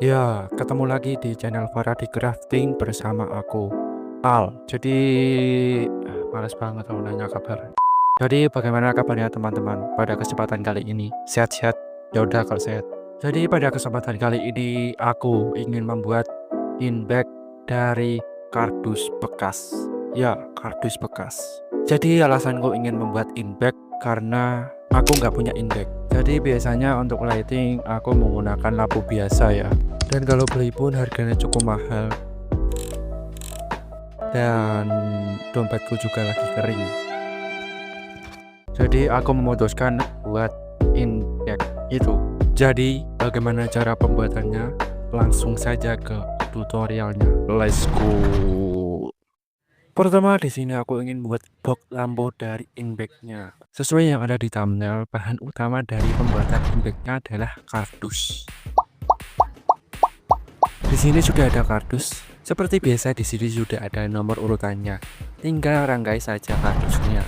Ya, ketemu lagi di channel Faradi Crafting bersama aku, Al. Jadi, males banget kalau nanya kabar. Jadi, bagaimana kabarnya teman-teman pada kesempatan kali ini? Sehat-sehat? Ya udah kalau sehat. Jadi, pada kesempatan kali ini aku ingin membuat in bag dari kardus bekas. Ya, kardus bekas. Jadi, alasanku ingin membuat in bag karena aku nggak punya in bag. Jadi, biasanya untuk lighting aku menggunakan lampu biasa ya. Dan kalau beli pun harganya cukup mahal. Dan dompetku juga lagi kering. Jadi aku memutuskan buat index itu. Jadi bagaimana cara pembuatannya? Langsung saja ke tutorialnya. Let's go. Pertama di sini aku ingin buat box lampu dari index-nya. Sesuai yang ada di thumbnail, bahan utama dari pembuatan index-nya adalah kardus. Di sini sudah ada kardus. Seperti biasa di sini sudah ada nomor urutannya. Tinggal rangkai saja kardusnya.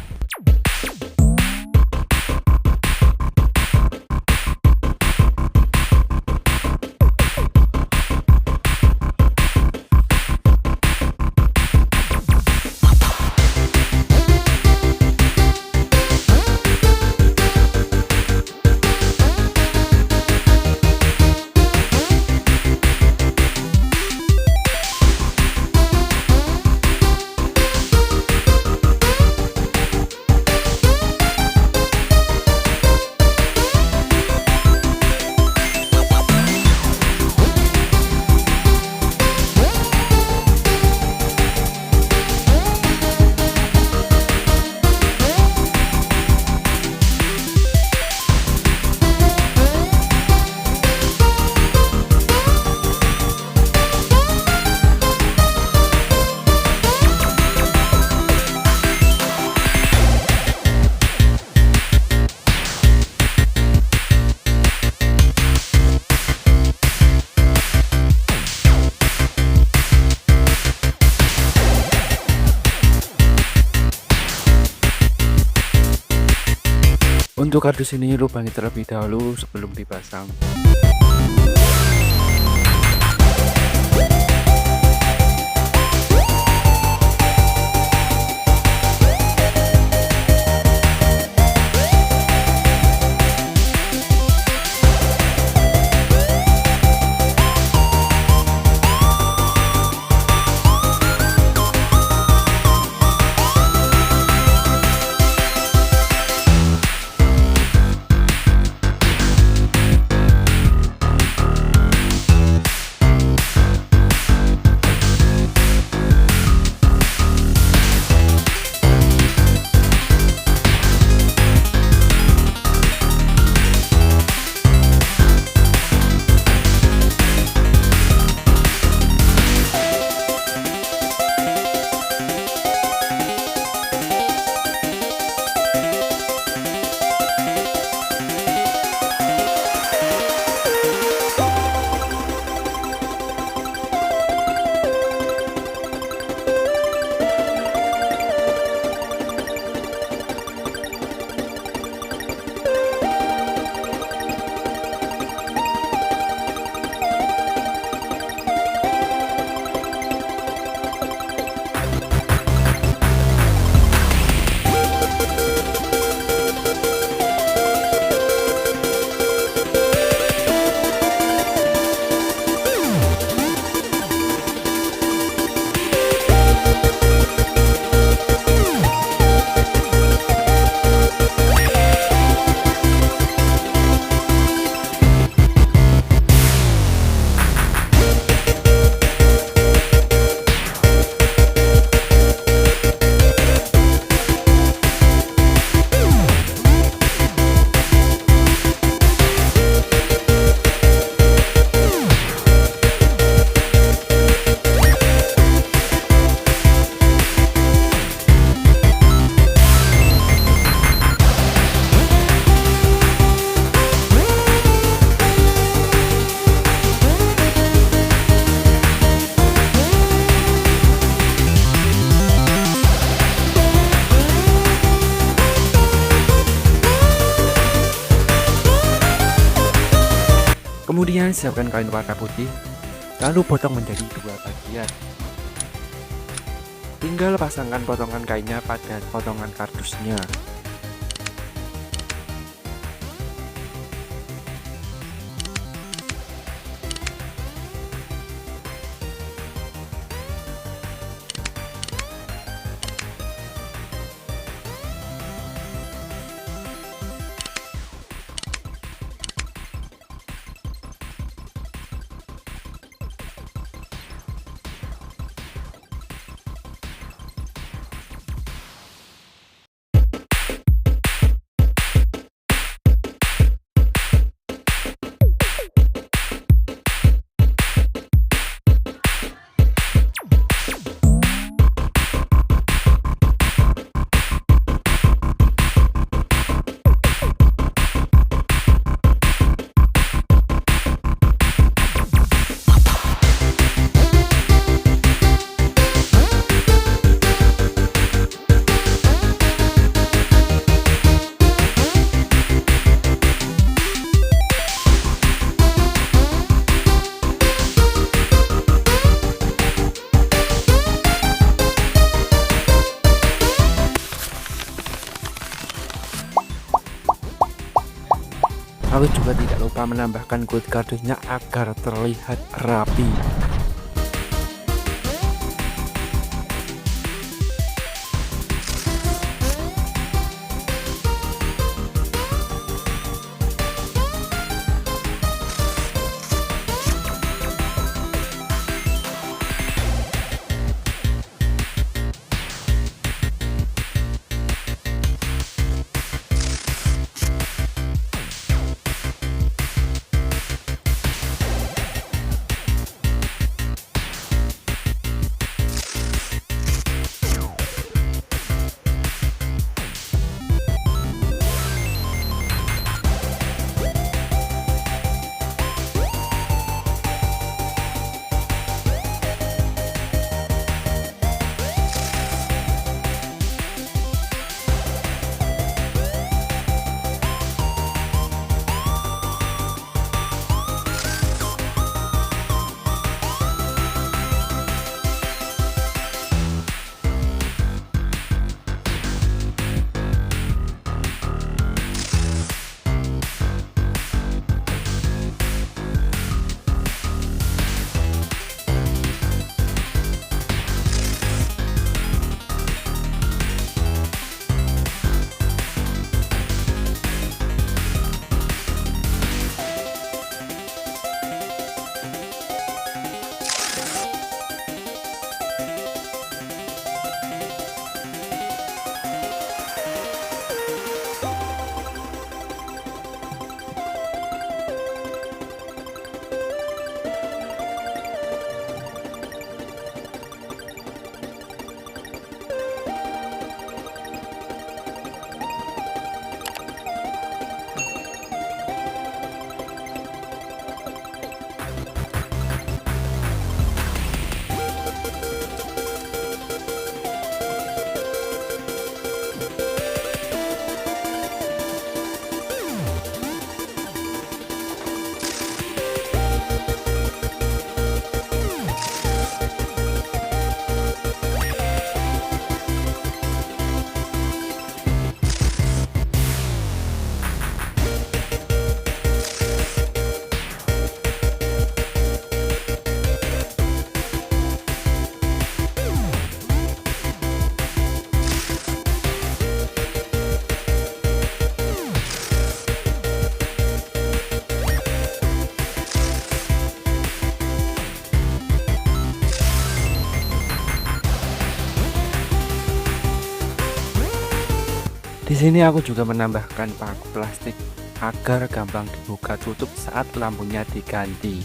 Untuk kardus ini lubangi terlebih dahulu sebelum dipasang. Kemudian siapkan kain warna putih, lalu potong menjadi dua bagian. Tinggal pasangkan potongan kainnya pada potongan kardusnya. Lalu juga tidak lupa menambahkan kulit kardusnya agar terlihat rapi. Di sini aku juga menambahkan paku plastik agar gampang dibuka tutup saat lampunya diganti.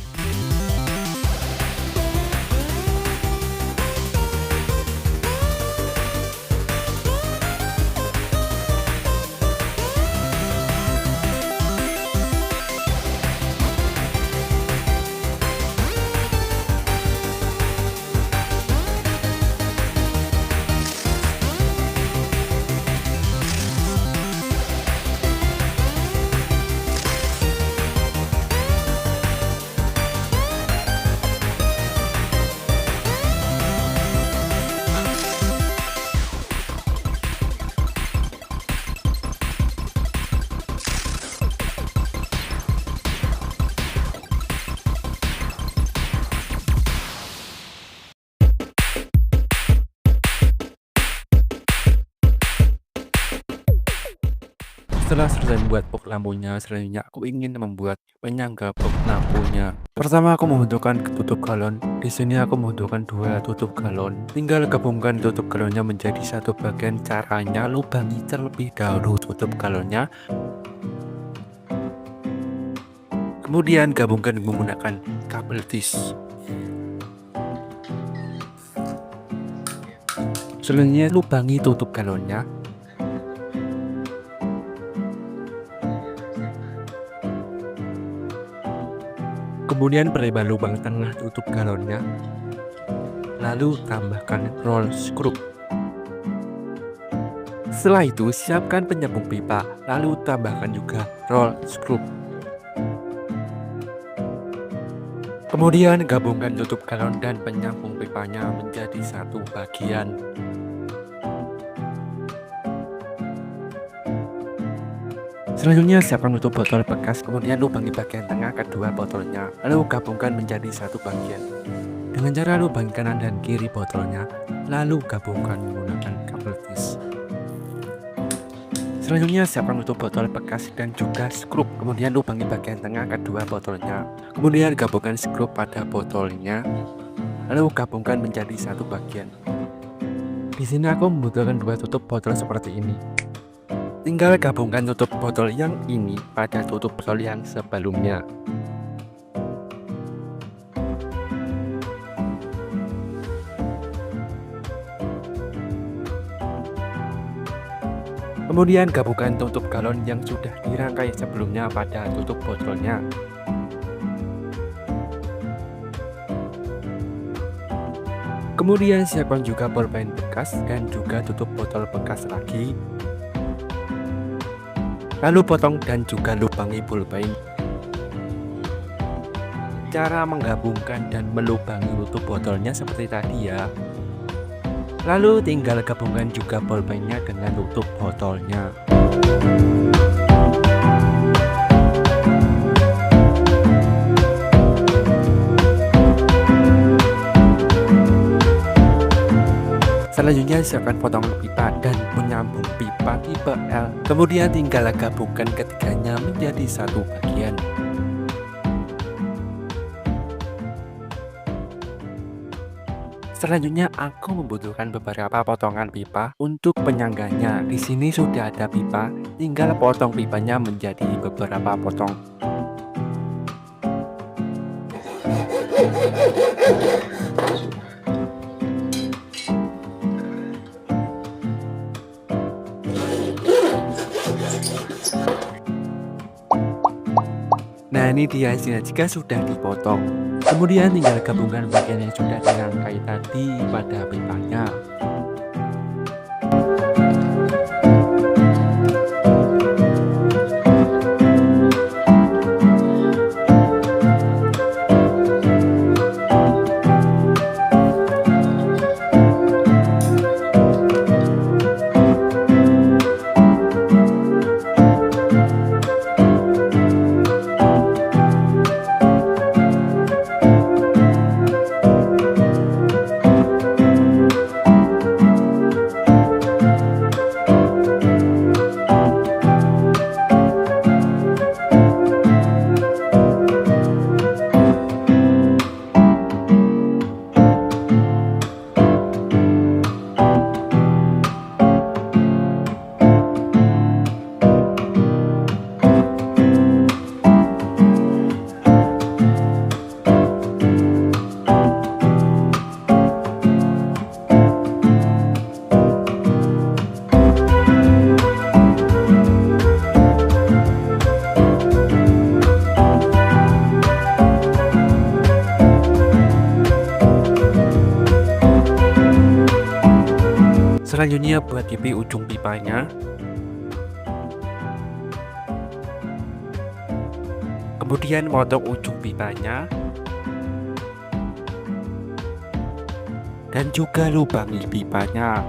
membuat box lampunya, selanjutnya aku ingin membuat penyangga box lampunya. Pertama aku membutuhkan tutup galon. Di sini aku membutuhkan 2 tutup galon. Tinggal gabungkan tutup galonnya menjadi satu bagian. Caranya lubangi terlebih dahulu tutup galonnya. Kemudian gabungkan menggunakan kabel tis. Selanjutnya lubangi tutup galonnya. Kemudian perlebar lubang tengah tutup galonnya. Lalu tambahkan roll screw. Setelah itu siapkan penyambung pipa, lalu tambahkan juga roll screw. Kemudian gabungkan tutup galon dan penyambung pipanya menjadi satu bagian. Selanjutnya siapkan tutup botol bekas, kemudian lubangi bagian tengah kedua botolnya, lalu gabungkan menjadi satu bagian. Dengan cara lubangi kanan dan kiri botolnya, lalu gabungkan menggunakan kabel tis. Selanjutnya siapkan tutup botol bekas dan juga skrup, kemudian lubangi bagian tengah kedua botolnya. Kemudian gabungkan skrup pada botolnya, lalu gabungkan menjadi satu bagian. Di sini aku membutuhkan 2 tutup botol seperti ini. Tinggal gabungkan tutup botol yang ini pada tutup botol yang sebelumnya. Kemudian gabungkan tutup galon yang sudah dirangkai sebelumnya pada tutup botolnya. Kemudian siapkan juga pulpen bekas dan juga tutup botol bekas lagi. Lalu potong dan juga lubangi pulpen. Cara menggabungkan dan melubangi tutup botolnya seperti tadi ya. Lalu tinggal gabungkan juga pulpennya dengan tutup botolnya. Selanjutnya siapkan potongan pipa dan penyambung pipa tipe L. Kemudian tinggal gabungkan ketiganya menjadi satu bagian. Selanjutnya aku membutuhkan beberapa potongan pipa untuk penyangganya. Di sini sudah ada pipa, tinggal potong pipanya menjadi beberapa potong. Nah ini dia hasilnya jika sudah dipotong. Kemudian tinggal gabungkan bagian yang sudah dirangkai tadi pada pipanya. Selanjutnya buat pipi ujung pipanya. Kemudian potong ujung pipanya. Dan juga lubangi pipanya.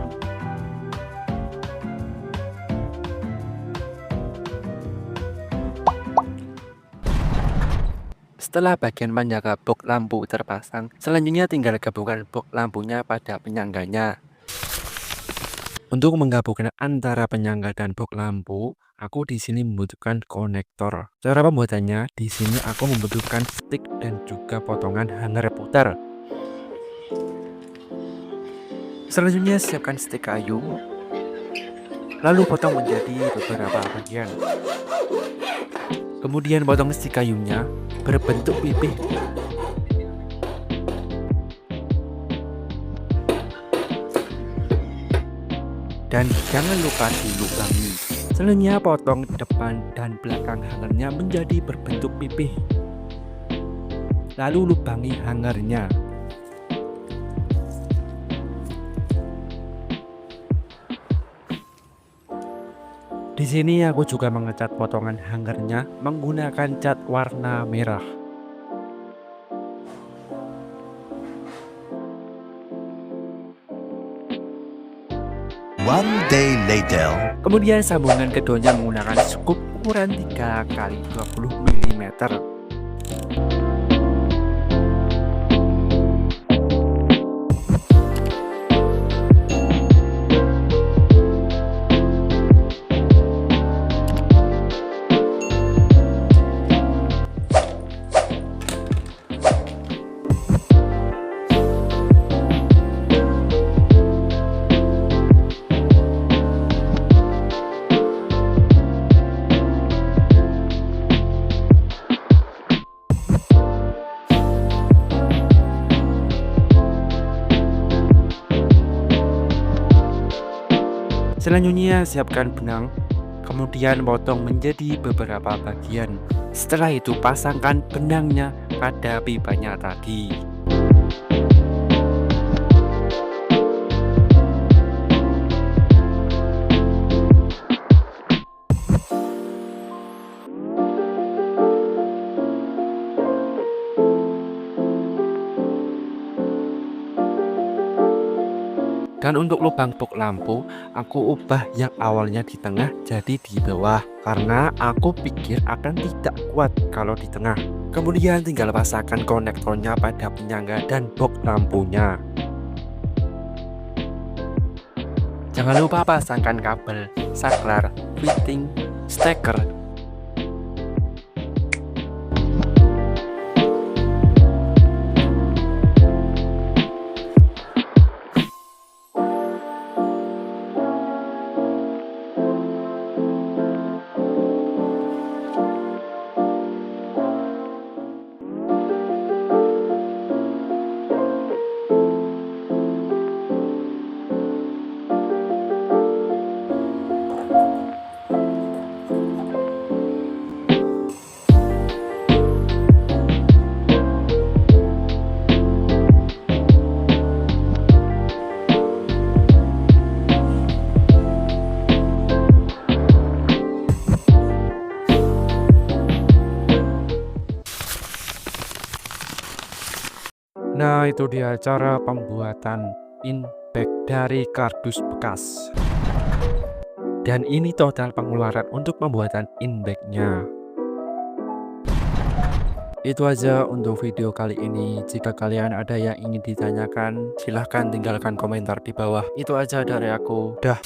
Setelah bagian penyangga box lampu terpasang, selanjutnya tinggal gabungkan box lampunya pada penyangganya. Untuk menggabungkan antara penyangga dan box lampu, aku di sini membutuhkan konektor. Cara pembuatannya, di sini aku membutuhkan stick dan juga potongan hanger putar. Selanjutnya siapkan stick kayu, lalu potong menjadi beberapa bagian. Kemudian potong stick kayunya berbentuk pipih. Dan jangan lupa dilubangi. Selanjutnya potong depan dan belakang hangernya menjadi berbentuk pipih. Lalu lubangi hangernya. Di sini aku juga mengecat potongan hangernya menggunakan cat warna merah. One day later. Kemudian sambungan keduanya menggunakan skup ukuran 3 x 20 mm. Selanjutnya siapkan benang, kemudian potong menjadi beberapa bagian. Setelah itu pasangkan benangnya pada pipanya tadi. Dan untuk lubang box lampu, aku ubah yang awalnya di tengah jadi di bawah, karena aku pikir akan tidak kuat kalau di tengah. Kemudian tinggal pasangkan konektornya pada penyangga dan box lampunya. Jangan lupa pasangkan kabel, saklar, fitting, steker. Nah, itu dia cara pembuatan in-bag dari kardus bekas. Dan ini total pengeluaran untuk pembuatan in-bagnya. Itu aja untuk video kali ini. Jika kalian ada yang ingin ditanyakan, silahkan tinggalkan komentar di bawah. Itu aja dari aku. Dah.